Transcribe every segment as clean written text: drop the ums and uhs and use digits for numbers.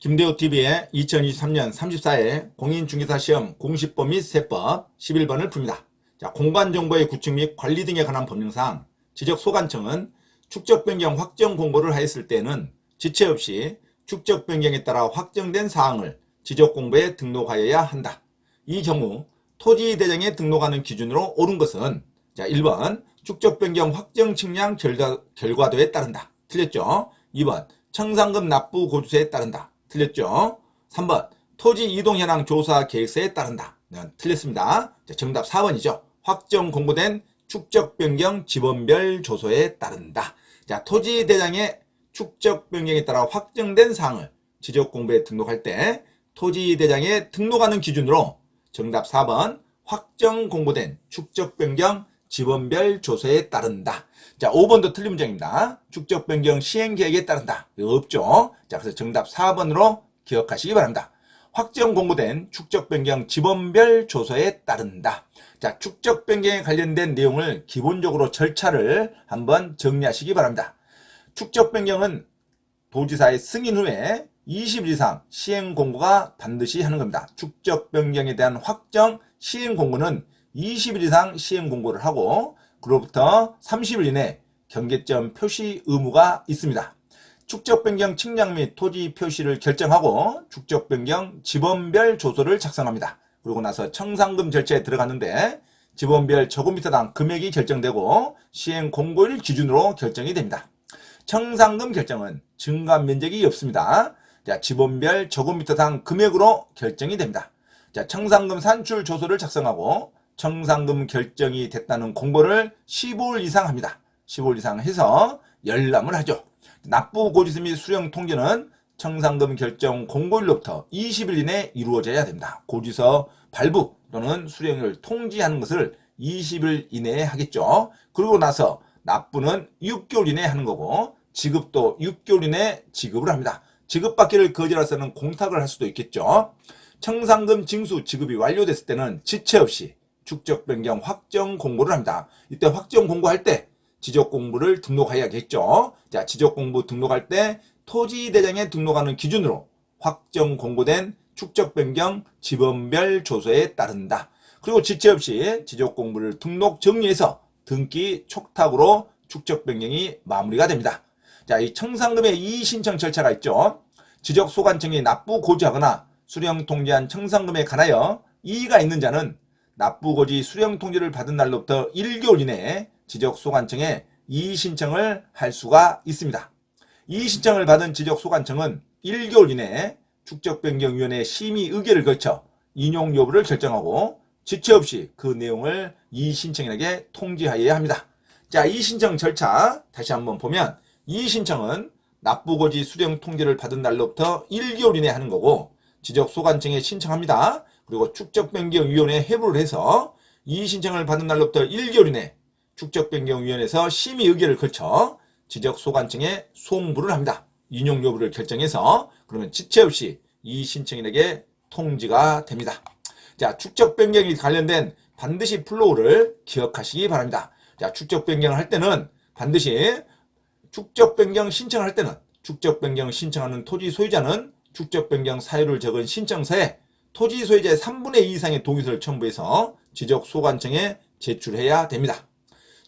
김대호TV의 2023년 34회 공인중개사 시험 공시법 및 세법 11번을 풉니다. 자, 공간정보의 구축 및 관리 등에 관한 법령상 지적소관청은 축적 변경 확정 공고를 하였을 때는 지체 없이 축적 변경에 따라 확정된 사항을 지적공부에 등록하여야 한다. 이 경우 토지대장에 등록하는 기준으로 옳은 것은 자 1번 축적 변경 확정 측량 결과도에 따른다. 틀렸죠? 2번 청산금 납부 고지서에 따른다. 틀렸죠? 3번 토지 이동 현황 조사 계획서에 따른다. 네, 틀렸습니다. 자, 정답 4번이죠. 확정 공고된 축적 변경 지번별 조서에 따른다. 자, 토지 대장의 축적 변경에 따라 확정된 사항을 지적 공부에 등록할 때 토지 대장에 등록하는 기준으로 정답 4번 확정 공고된 축적 변경 지번별 조서에 따른다. 자, 5번도 틀린 문장입니다. 축적 변경 시행 계획에 따른다. 이거 없죠? 자, 그래서 정답 4번으로 기억하시기 바랍니다. 확정 공고된 축적 변경 지번별 조서에 따른다. 자, 축적 변경에 관련된 내용을 기본적으로 절차를 한번 정리하시기 바랍니다. 축적 변경은 도지사의 승인 후에 20일 이상 시행 공고가 반드시 하는 겁니다. 축적 변경에 대한 확정 시행 공고는 20일 이상 시행 공고를 하고 그로부터 30일 이내 경계점 표시 의무가 있습니다. 축적 변경 측량 및 토지 표시를 결정하고 축적 변경 지번별 조서를 작성합니다. 그러고 나서 청산금 절차에 들어갔는데 지번별 제곱미터당 금액이 결정되고 시행 공고일 기준으로 결정이 됩니다. 청산금 결정은 증가 면적이 없습니다. 자, 지번별 제곱미터당 금액으로 결정이 됩니다. 자, 청산금 산출 조서를 작성하고 청산금 결정이 됐다는 공고를 15일 이상 합니다. 15일 이상 해서 열람을 하죠. 납부 고지서 및 수령 통지는 청산금 결정 공고일로부터 20일 이내에 이루어져야 됩니다. 고지서 발부 또는 수령을 통지하는 것을 20일 이내에 하겠죠. 그리고 나서 납부는 6개월 이내에 하는 거고 지급도 6개월 이내에 지급을 합니다. 지급받기를 거절해서는 공탁을 할 수도 있겠죠. 청산금 징수 지급이 완료됐을 때는 지체 없이 축적 변경 확정 공고를 합니다. 이때 확정 공고할 때 지적 공부를 등록해야겠죠. 자, 지적 공부 등록할 때 토지 대장에 등록하는 기준으로 확정 공고된 축적 변경 지번별 조서에 따른다. 그리고 지체 없이 지적 공부를 등록 정리해서 등기 촉탁으로 축적 변경이 마무리가 됩니다. 자, 이 청산금의 이의 신청 절차가 있죠. 지적 소관청이 납부 고지하거나 수령 통지한 청산금에 관하여 이의가 있는 자는 납부고지 수령 통지를 받은 날로부터 1개월 이내에 지적소관청에 이의신청을 할 수가 있습니다. 이의신청을 받은 지적소관청은 1개월 이내에 축적변경위원회 심의 의결을 거쳐 인용 여부를 결정하고 지체 없이 그 내용을 이의신청인에게 통지하여야 합니다. 자, 이의신청 절차 다시 한번 보면 이의신청은 납부고지 수령 통지를 받은 날로부터 1개월 이내에 하는 거고 지적소관청에 신청합니다. 그리고 축적변경위원회에 회부를 해서 이의신청을 받은 날로부터 1개월 이내 축적변경위원회에서 심의 의결을 거쳐 지적소관청에 송부를 합니다. 인용 여부를 결정해서 그러면 지체 없이 이의신청인에게 통지가 됩니다. 자, 축적변경이 관련된 반드시 플로우를 기억하시기 바랍니다. 자, 축적변경을 할 때는 반드시 축적변경 신청을 할 때는 축적변경 신청하는 토지 소유자는 축적변경 사유를 적은 신청서에 토지 소유자의 3분의 2 이상의 동의서를 첨부해서 지적소관청에 제출해야 됩니다.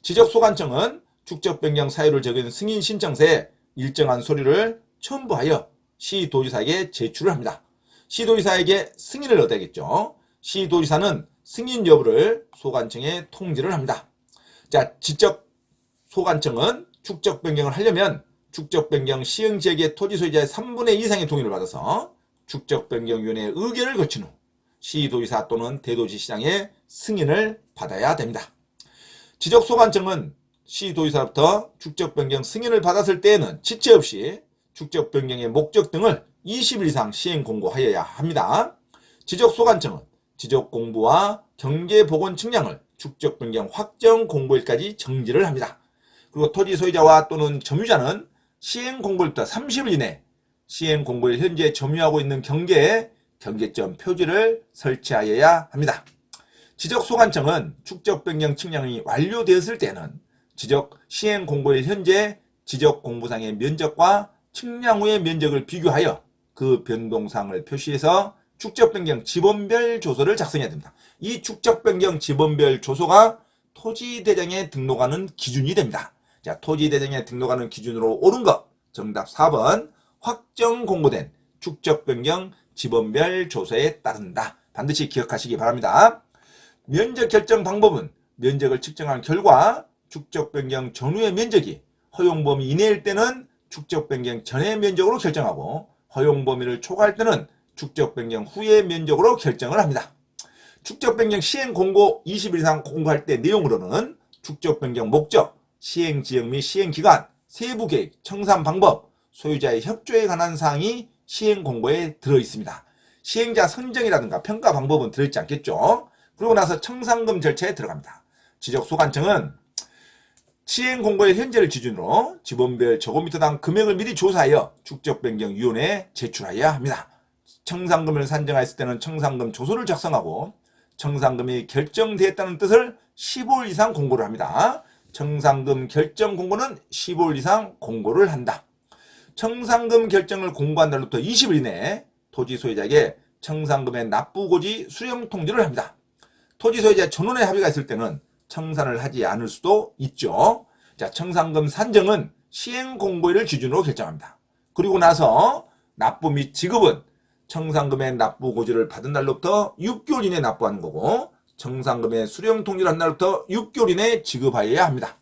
지적소관청은 축적변경 사유를 적은 승인 신청서에 일정한 서류를 첨부하여 시도지사에게 제출을 합니다. 시도지사에게 승인을 얻어야겠죠. 시도지사는 승인 여부를 소관청에 통지를 합니다. 자, 지적소관청은 축적변경을 하려면 축적변경 시행지역의 토지 소유자의 3분의 2 이상의 동의를 받아서 축적변경위원회의 의결을 거친 후 시도지사 또는 대도시시장의 승인을 받아야 됩니다. 지적소관청은 시도지사로부터 축적변경 승인을 받았을 때에는 지체 없이 축적변경의 목적 등을 20일 이상 시행 공고하여야 합니다. 지적소관청은 지적공부와 경제보건 측량을 축적변경 확정 공고일까지 정지를 합니다. 그리고 토지 소유자와 또는 점유자는 시행 공고일부터 30일 이내 시행 공고일 현재 점유하고 있는 경계에 경계점 표지를 설치하여야 합니다. 지적소관청은 축적변경 측량이 완료되었을 때는 지적 시행 공고일 현재 지적 공부상의 면적과 측량 후의 면적을 비교하여 그 변동사항을 표시해서 축적변경 지번별 조서를 작성해야 됩니다. 이 축적변경 지번별 조서가 토지대장에 등록하는 기준이 됩니다. 자, 토지대장에 등록하는 기준으로 옳은 것. 정답 4번. 확정 공고된 축적변경 지번별 조서에 따른다. 반드시 기억하시기 바랍니다. 면적 결정 방법은 면적을 측정한 결과 축적변경 전후의 면적이 허용 범위 이내일 때는 축적변경 전의 면적으로 결정하고 허용 범위를 초과할 때는 축적변경 후의 면적으로 결정을 합니다. 축적변경 시행 공고 20일 이상 공고할 때 내용으로는 축적변경 목적, 시행지역 및 시행기간, 세부계획, 청산 방법, 소유자의 협조에 관한 사항이 시행 공고에 들어있습니다. 시행자 선정이라든가 평가 방법은 들어있지 않겠죠. 그러고 나서 청산금 절차에 들어갑니다. 지적소관청은 시행 공고의 현재를 기준으로 지번별 제곱미터당 금액을 미리 조사하여 축적변경위원회에 제출하여야 합니다. 청산금을 산정했을 때는 청산금 조서를 작성하고 청산금이 결정되었다는 뜻을 15일 이상 공고를 합니다. 청산금 결정 공고는 15일 이상 공고를 한다. 청산금 결정을 공고한 날로부터 20일 이내에 토지 소유자에게 청산금의 납부고지 수령 통지를 합니다. 토지 소유자 전원의 합의가 있을 때는 청산을 하지 않을 수도 있죠. 자, 청산금 산정은 시행 공고일을 기준으로 결정합니다. 그리고 나서 납부 및 지급은 청산금의 납부 고지를 받은 날로부터 6개월 이내에 납부하는 거고 청산금의 수령 통지를 한 날부터 6개월 이내에 지급하여야 합니다.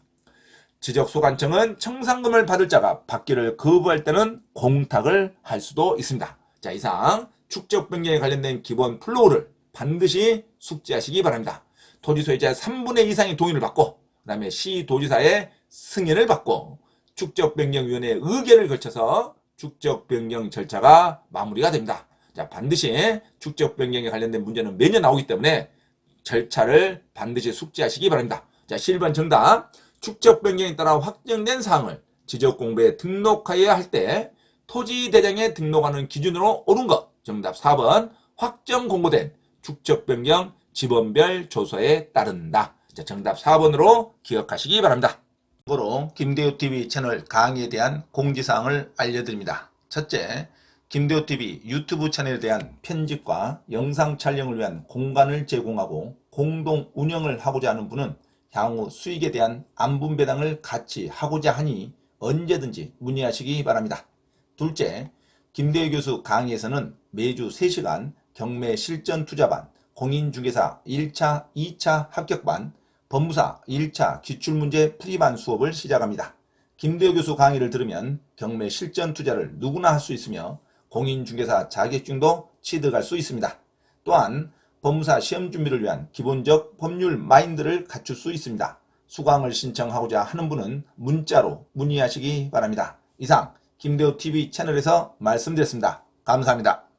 지적소관청은 청산금을 받을 자가 받기를 거부할 때는 공탁을 할 수도 있습니다. 자, 이상 축적변경에 관련된 기본 플로우를 반드시 숙지하시기 바랍니다. 토지 소유자의 3분의 2 이상의 동의를 받고 그 다음에 시도지사의 승인을 받고 축적변경위원회의 의견을 거쳐서 축적변경 절차가 마무리가 됩니다. 자, 반드시 축적변경에 관련된 문제는 매년 나오기 때문에 절차를 반드시 숙지하시기 바랍니다. 자, 11번 정답. 축적변경에 따라 확정된 사항을 지적공부에 등록하여야 할 때 토지대장에 등록하는 기준으로 옳은 것. 정답 4번. 확정 공고된 축적변경 지번별 조서에 따른다. 자, 정답 4번으로 기억하시기 바랍니다. 참고로 김대호TV 채널 강의에 대한 공지사항을 알려드립니다. 첫째, 김대호TV 유튜브 채널에 대한 편집과 영상 촬영을 위한 공간을 제공하고 공동 운영을 하고자 하는 분은 향후 수익에 대한 안분배당을 같이 하고자 하니 언제든지 문의하시기 바랍니다. 둘째, 김대호 교수 강의에서는 매주 3시간 경매 실전 투자반, 공인중개사 1차, 2차 합격반, 법무사 1차 기출문제 풀이반 수업을 시작합니다. 김대호 교수 강의를 들으면 경매 실전 투자를 누구나 할 수 있으며 공인중개사 자격증도 취득할 수 있습니다. 또한 법무사 시험 준비를 위한 기본적 법률 마인드를 갖출 수 있습니다. 수강을 신청하고자 하는 분은 문자로 문의하시기 바랍니다. 이상 김대호TV 채널에서 말씀드렸습니다. 감사합니다.